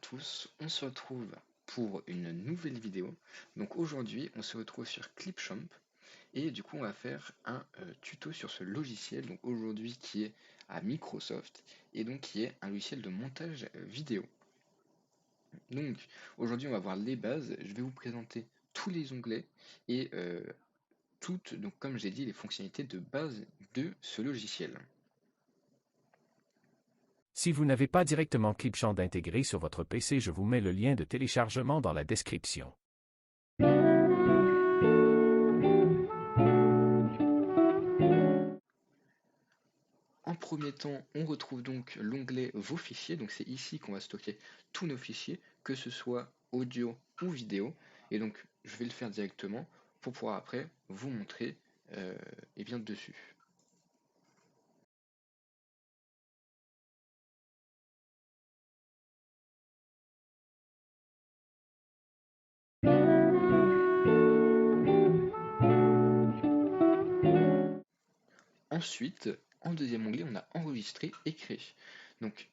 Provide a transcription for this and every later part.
tous, on se retrouve pour une nouvelle vidéo. Donc aujourd'hui, on se retrouve sur Clipchamp et du coup, on va faire un tuto sur ce logiciel. Donc aujourd'hui, qui est à Microsoft et donc qui est un logiciel de montage vidéo. Donc aujourd'hui, on va voir les bases. Je vais vous présenter tous les onglets et toutes, donc comme j'ai dit, les fonctionnalités de base de ce logiciel. Si vous n'avez pas directement Clipchamp intégré sur votre PC, je vous mets le lien de téléchargement dans la description. En premier temps, on retrouve donc l'onglet Vos fichiers. Donc c'est ici qu'on va stocker tous nos fichiers, que ce soit audio ou vidéo. Et donc je vais le faire directement pour pouvoir après vous montrer et bien dessus. Ensuite, en deuxième onglet, on a enregistré et créé. Donc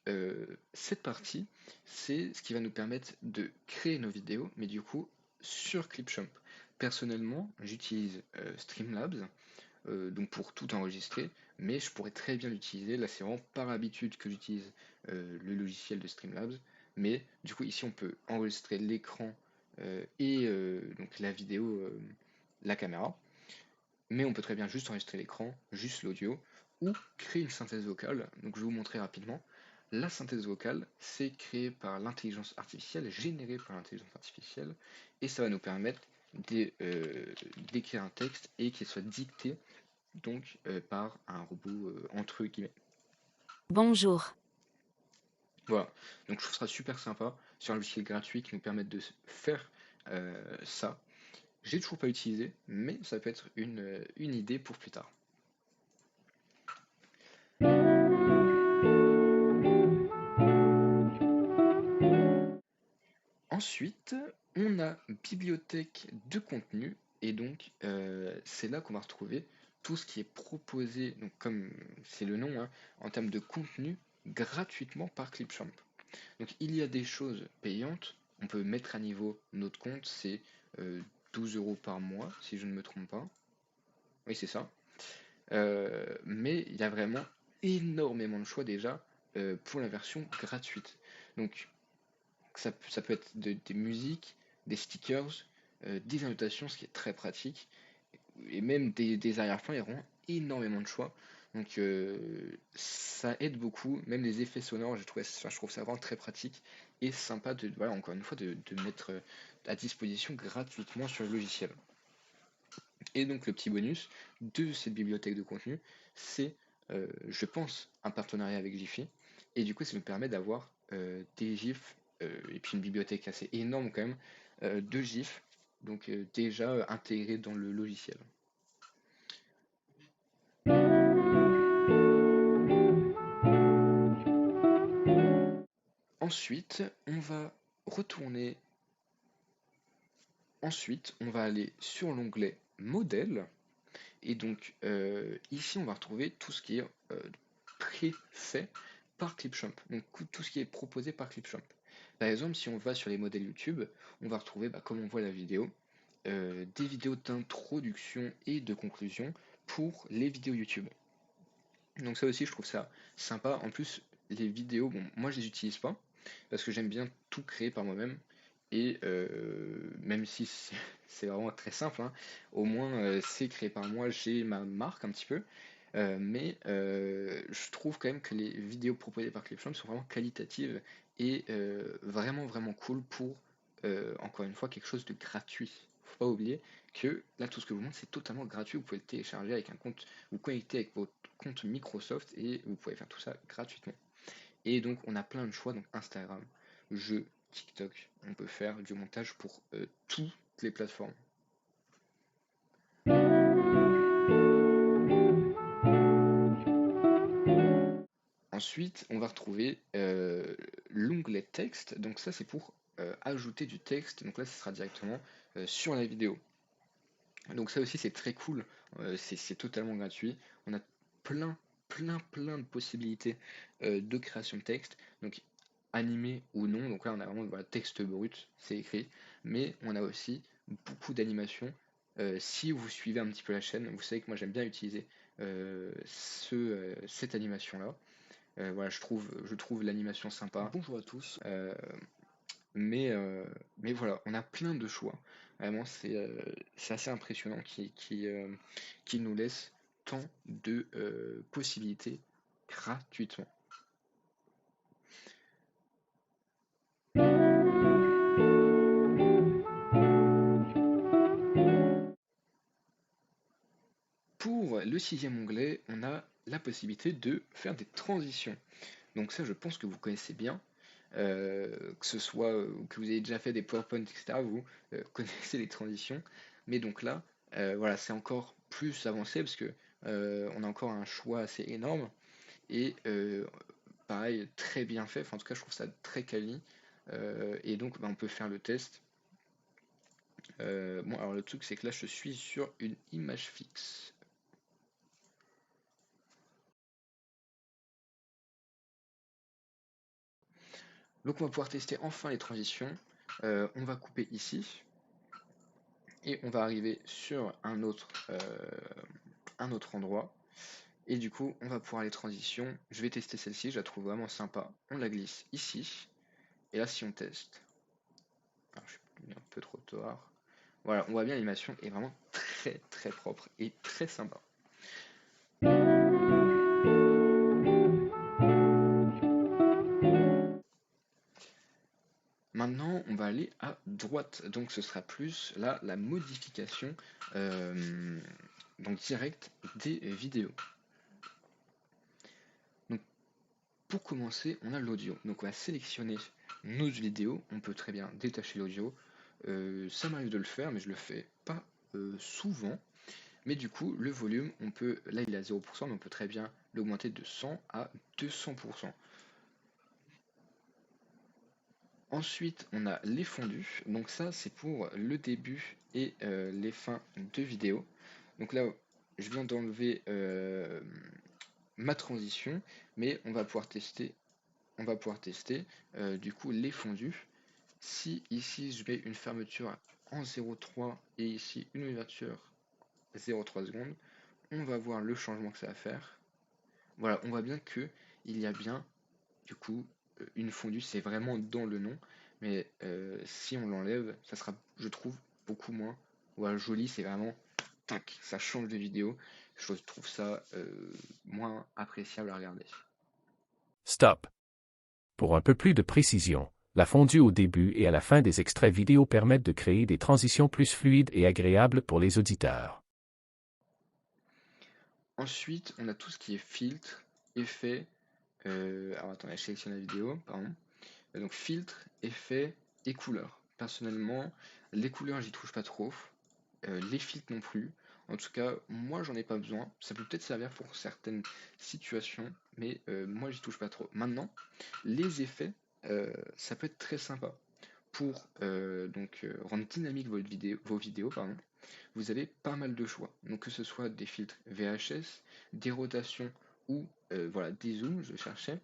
cette partie, c'est ce qui va nous permettre de créer nos vidéos, mais du coup sur Clipchamp. Personnellement, j'utilise Streamlabs, donc pour tout enregistrer, mais je pourrais très bien l'utiliser. Là, c'est vraiment par habitude que j'utilise le logiciel de Streamlabs, mais du coup, ici, on peut enregistrer l'écran et donc la vidéo, la caméra, mais on peut très bien juste enregistrer l'écran, juste l'audio, ou créer une synthèse vocale. Donc, je vais vous montrer rapidement. La synthèse vocale, c'est créé par l'intelligence artificielle, généré par l'intelligence artificielle, et ça va nous permettre d'écrire un texte et qu'il soit dicté donc par un robot entre guillemets. Bonjour. Voilà, donc je trouve ça super sympa sur un logiciel gratuit qui nous permet de faire ça. J'ai toujours pas utilisé, mais ça peut être une idée pour plus tard. Ensuite, on a bibliothèque de contenu, et donc c'est là qu'on va retrouver tout ce qui est proposé, donc comme c'est le nom, hein, en termes de contenu gratuitement par Clipchamp. Donc il y a des choses payantes, on peut mettre à niveau notre compte, c'est 12 € par mois, si je ne me trompe pas. Oui, c'est ça. Mais il y a vraiment énormément de choix déjà pour la version gratuite. Donc ça peut être des musiques, des stickers, des annotations, ce qui est très pratique, et même des arrière-plans, il y a vraiment énormément de choix. Donc ça aide beaucoup, même les effets sonores, je trouve ça vraiment très pratique et sympa de, voilà, encore une fois, de mettre à disposition gratuitement sur le logiciel. Et donc le petit bonus de cette bibliothèque de contenu, c'est, je pense, un partenariat avec Jiffy. Et du coup, ça nous permet d'avoir des GIFs, et puis une bibliothèque assez énorme quand même, de GIFs, donc déjà intégrés dans le logiciel. Ensuite, on va retourner. Ensuite, on va aller sur l'onglet Modèle. Et donc, ici, on va retrouver tout ce qui est préfait par Clipchamp. Donc, tout ce qui est proposé par Clipchamp. Par exemple, si on va sur les modèles YouTube, on va retrouver, comme on voit la vidéo, des vidéos d'introduction et de conclusion pour les vidéos YouTube. Donc ça aussi, je trouve ça sympa. En plus, les vidéos, bon, moi je les utilise pas parce que j'aime bien tout créer par moi-même. Et même si c'est vraiment très simple, hein, au moins c'est créé par moi, j'ai ma marque un petit peu. Mais je trouve quand même que les vidéos proposées par Clipchamp sont vraiment qualitatives et vraiment vraiment cool pour, encore une fois, quelque chose de gratuit. Faut pas oublier que là, tout ce que je vous montre, c'est totalement gratuit. Vous pouvez le télécharger avec un compte, vous connecter avec votre compte Microsoft et vous pouvez faire tout ça gratuitement. Et donc, on a plein de choix, donc Instagram, jeux, TikTok. On peut faire du montage pour toutes les plateformes. Ensuite, on va retrouver l'onglet texte. Donc ça, c'est pour ajouter du texte. Donc là, ce sera directement sur la vidéo. Donc ça aussi, c'est très cool. C'est totalement gratuit. On a plein de possibilités de création de texte. Donc animé ou non. Donc là, on a vraiment voilà, texte brut, c'est écrit. Mais on a aussi beaucoup d'animations. Si vous suivez un petit peu la chaîne, vous savez que moi j'aime bien utiliser cette animation-là. Voilà, je trouve l'animation sympa. Bonjour à tous. Mais voilà, on a plein de choix. Vraiment, c'est assez impressionnant qui nous laisse tant de possibilités gratuitement. Pour le 6e onglet, on a la possibilité de faire des transitions. Donc ça, je pense que vous connaissez bien. Que ce soit que vous ayez déjà fait des PowerPoint, etc., vous connaissez les transitions. Mais donc là, voilà, c'est encore plus avancé parce que on a encore un choix assez énorme et pareil, très bien fait. Enfin, en tout cas, je trouve ça très quali. Et donc, bah, on peut faire le test. Bon, alors le truc, c'est que là, je suis sur une image fixe. Donc, on va pouvoir tester enfin les transitions. On va couper ici. Et on va arriver sur un autre endroit. Et du coup, on va pouvoir les transitions. Je vais tester celle-ci, je la trouve vraiment sympa. On la glisse ici. Et là, si on teste. Alors, je suis mis un peu trop tard. Voilà, on voit bien l'animation est vraiment très très propre et très sympa. Maintenant, on va aller à droite. Donc, ce sera plus là la modification donc directe des vidéos. Donc, pour commencer, on a l'audio. Donc, on va sélectionner nos vidéos. On peut très bien détacher l'audio. Ça m'arrive de le faire, mais je le fais pas souvent. Mais du coup, le volume, on peut, là il est à 0%, mais on peut très bien l'augmenter de 100 à 200%. Ensuite, on a les fondus. Donc ça, c'est pour le début et les fins de vidéo. Donc là, je viens d'enlever ma transition, mais on va pouvoir tester, du coup les fondus. Si ici je mets une fermeture en 0,3 et ici une ouverture 0,3 secondes, on va voir le changement que ça va faire. Voilà, on voit bien que il y a bien du coup une fondue, c'est vraiment dans le nom, mais si on l'enlève, ça sera, je trouve, beaucoup moins voilà, joli, c'est vraiment tac, ça change de vidéo. Je trouve ça moins appréciable à regarder. Stop. Pour un peu plus de précision, la fondue au début et à la fin des extraits vidéo permettent de créer des transitions plus fluides et agréables pour les auditeurs. Ensuite, on a tout ce qui est filtre, effet. Alors attendez, je sélectionne la vidéo, pardon. Donc filtre, effet et couleurs. Personnellement, les couleurs, j'y touche pas trop. Les filtres non plus. En tout cas, moi, j'en ai pas besoin. Ça peut peut-être servir pour certaines situations, mais moi, j'y touche pas trop. Maintenant, les effets, ça peut être très sympa. Pour rendre dynamique vos vidéos, pardon, vous avez pas mal de choix. Donc que ce soit des filtres VHS, des rotations ou voilà, des zooms, je cherchais,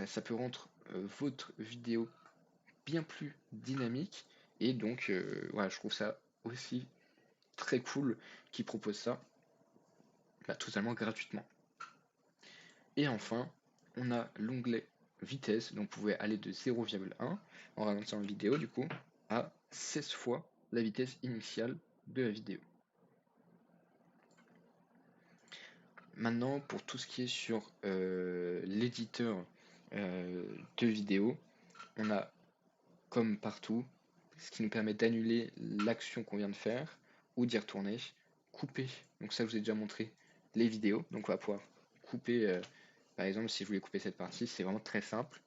ça peut rendre votre vidéo bien plus dynamique. Et donc, voilà, je trouve ça aussi très cool qu'ils proposent ça totalement gratuitement. Et enfin, on a l'onglet vitesse, donc vous pouvez aller de 0,1 en ralentissant la vidéo du coup à 16 fois la vitesse initiale de la vidéo. Maintenant, pour tout ce qui est sur l'éditeur de vidéo, on a comme partout ce qui nous permet d'annuler l'action qu'on vient de faire ou d'y retourner, couper. Donc ça, je vous ai déjà montré les vidéos. Donc on va pouvoir couper, par exemple, si je voulais couper cette partie, c'est vraiment très simple.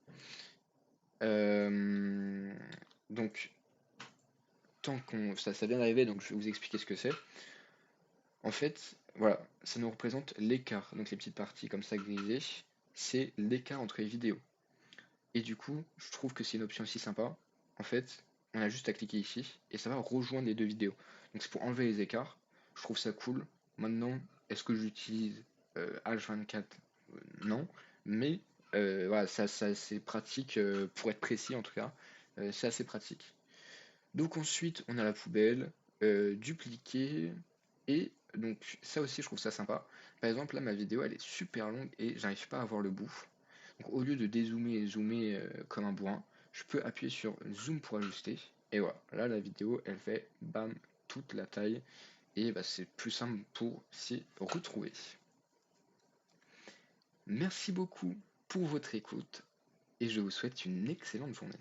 Donc, tant qu'on ça vient d'arriver, donc je vais vous expliquer ce que c'est. En fait, voilà, ça nous représente l'écart. Donc les petites parties comme ça grisées, c'est l'écart entre les vidéos. Et du coup, je trouve que c'est une option aussi sympa. En fait, on a juste à cliquer ici et ça va rejoindre les deux vidéos. Donc c'est pour enlever les écarts. Je trouve ça cool. Maintenant, est-ce que j'utilise H24? Non. Mais Voilà, c'est assez pratique, pour être précis en tout cas. C'est assez pratique. Donc ensuite, on a la poubelle, dupliquer, et donc ça aussi, je trouve ça sympa. Par exemple, là, ma vidéo, elle est super longue et j'arrive pas à voir le bout. Donc au lieu de dézoomer et zoomer comme un bourrin, je peux appuyer sur zoom pour ajuster. Et voilà, là, la vidéo, elle fait bam, toute la taille. Et bah, c'est plus simple pour s'y retrouver. Merci beaucoup pour votre écoute et je vous souhaite une excellente journée.